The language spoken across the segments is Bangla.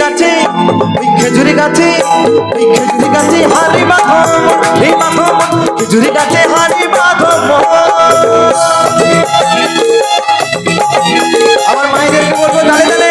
গাছে ওই খেজুরি গাছে ওই খেজুরি গাছে হারি বাঁধো এই বাঁধো খেজুরি গাছে হারি বাঁধো আমার মায়েদেরকে বলবো দাঁড়ে দাঁড়ে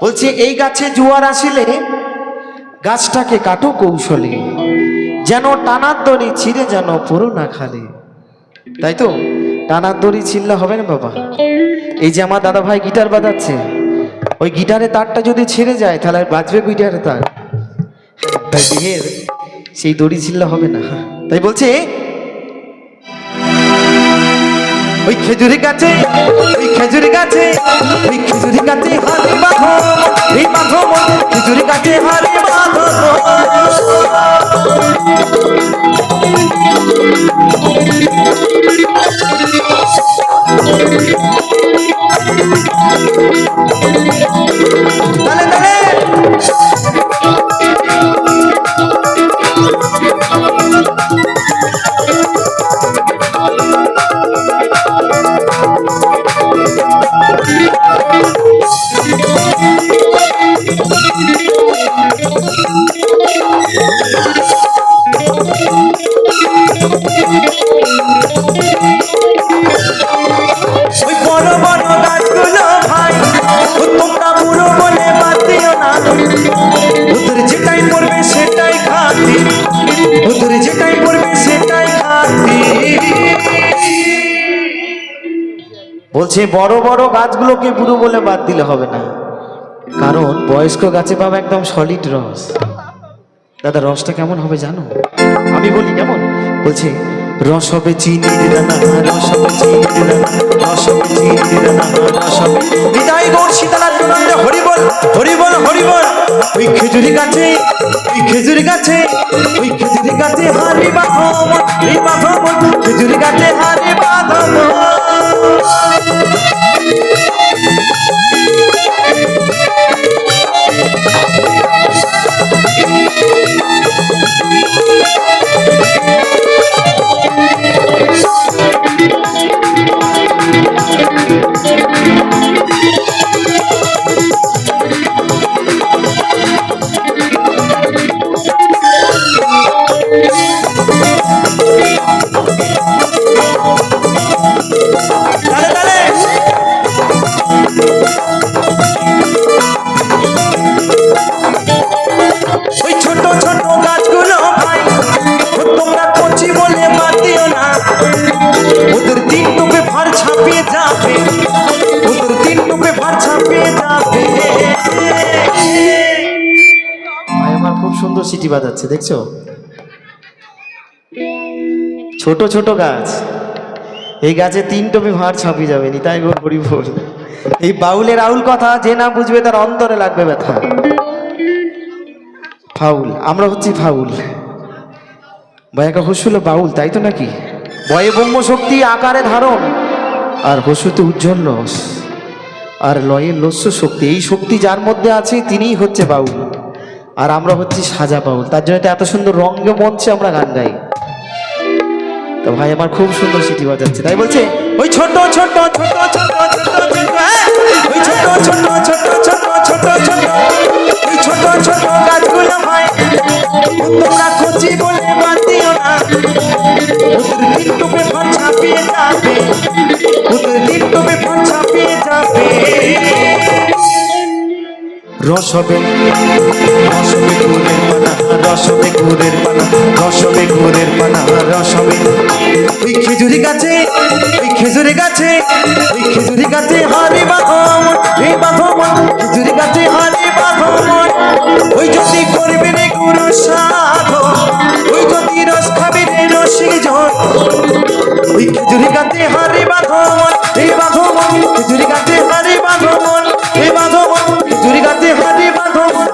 বলছে এই গাছে জোয়ার আসিলে গাছটাকে কাটো কৌশলে যেন টানার দড়ি ছিঁড়ে যেন পুরো না খালে। তাই তো টানার দড়ি ছিঁড়লে হবে না বাবা। এই যে আমার দাদা ভাই গিটার বাজাচ্ছে, ওই গিটারের তারটা যদি ছিঁড়ে যায় তাহলে বাজবে গিটারের তার, দেহের সেই দড়ি ছিঁড়লে হবে না। তাই বলছে ওই খেজুরি গাছে ওই খেজুরি গাছে ওই খেজুরি গাছে হারি বাঁধো এই বাঁধো খেজুরি গাছে হারি বাঁধো দাঁড়ে দাঁড়ে বলছে বড় বড় গাছগুলোকে বুড়ো বলে বাদ দিলে হবে না, কারণ বয়স্ক গাছে পাবে একদম সলিড রস। দাদা রসটা কেমন হবে জানো? আমি বলি কেমন, বলছে রস হবে চিনির রানা রস হবে চিনির রানা রস হবে চিনির রানা রস হবে বিদায় গৌর সীতানাথ হরি বল হরি বল হরি বল। ওই খেজুরি গাছে ওই খেজুরি গাছে ওই খেজুরি গাছে হারি বাঁধো এই বাঁধো খেজুরি গাছে হারি বাঁধো। সুন্দর সিটি বাজাচ্ছে দেখছো, ছোট ছোট গাছ, এই গাছে 3 টোপে ভাঁড় ছাপিয়ে যাবে নি। তাই গৌর হরি বল। এই বাউলের আউল কথা যে না বুঝবে তার অন্তরে লাগবে ব্যথা। ফাউল, আমরা হচ্ছি ফাউল। বয়াকা হসু হলো বাউল, তাই তো নাকি? বয়ে ব্রহ্ম শক্তি আকারে ধারণ, আর হসুতে উজ্জ্বল রস, আর লয়ে লস্য শক্তি। এই শক্তি যার মধ্যে আছে তিনিই হচ্ছে বাউল, আর আমরা হচ্ছি সাজা বাউল। তার জন্য এত সুন্দর রঙ্গ মঞ্চে আমরা গান গাই। তো ভাই আমার খুব সুন্দর সিটি বাজাচ্ছে, তাই বলছে ওই ছোট ছোট ছোট ছোট ছোট ওই ছোট ছোট ছোট ছোট ছোট ছোট ওই ছোট ছোট গাছগুলো ভাই তোমরা খুঁজি বলে বাদ দিও না, ওদের দিন টুপে ফল ছাপিয়ে যাবে, ওদের দিন টুপে ফল ছাপিয়ে যাবে। রস হবে গুড়ের পানা রস হবে গুড়ের পানা রস হবে গুড়ের পানা রস হবে। ওই খেজুরি গাছে ওই খেজুরি গাছে ওই খেজুরি গাছে হারি বাঁধো তুই যদি করবি রে গুরু সাধন, তুই যদি রস খাবি রে রসিক জন, ওই খেজুরি গাছে হারি বাঁধমন, এই বাঁধমন খেজুরি গাছে হারি বাঁধমন, এই বাঁধমন খেজুরি গাছে হারি বাঁধমন।